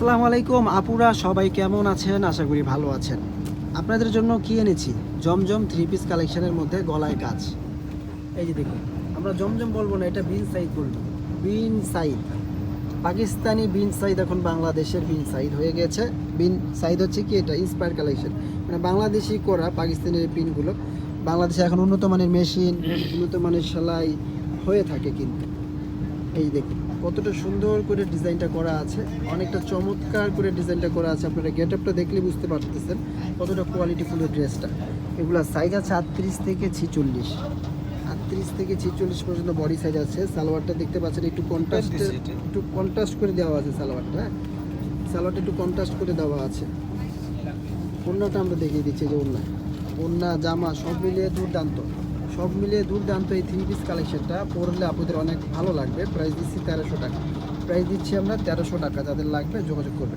আসসালামু আলাইকুম আপুরা, সবাই কেমন আছেন? আশা করি ভালো আছেন। আপনাদের জন্য কি এনেছি, জমজম থ্রি পিস কালেকশনের মধ্যে গলায় কাজ। এই যে দেখুন, আমরা জমজম বলবো না, এটা বিন সাইদ বলবো। বিন সাইদ, পাকিস্তানি বিন সাইদ এখন বাংলাদেশের বিন সাইদ হয়ে গেছে। বিন সাইদ হচ্ছে কি, এটা ইন্সপায়ার কালেকশন, মানে বাংলাদেশি করা পাকিস্তানের পিনগুলো। বাংলাদেশে এখন উন্নত মানের মেশিন, উন্নত মানের সেলাই হয়ে থাকে। কিন্তু এই দেখুন কতটা সুন্দর করে ডিজাইনটা করা আছে, অনেকটা চমৎকার করে ডিজাইনটা করা আছে। আপনারা গেট আপটা দেখলে বুঝতে পারতেছেন কতটা কোয়ালিটিফুল ড্রেসটা। এগুলো সাইজ আছে 38 থেকে 46, 38 থেকে 46 পর্যন্ত বডি সাইজ আছে। সালোয়ারটা দেখতে পাচ্ছেন একটু কন্ট্রাস্ট করে দেওয়া আছে সালোয়ারটা। হ্যাঁ, সালোয়ারটা একটু কন্ট্রাস্ট করে দেওয়া আছে। ওড়নাটা আমরা দেখিয়ে দিচ্ছি, যে ওড়না জামা সব মিলিয়ে দুর্দান্ত, সব মিলিয়ে দুর্দান্ত। এই থ্রি পিস কালেকশনটা পরলে আপনাদের অনেক ভালো লাগবে। প্রাইস দিচ্ছি 1300 টাকা, প্রাইস দিচ্ছি আমরা 1300 টাকা। যাদের লাগবে যোগাযোগ করবেন।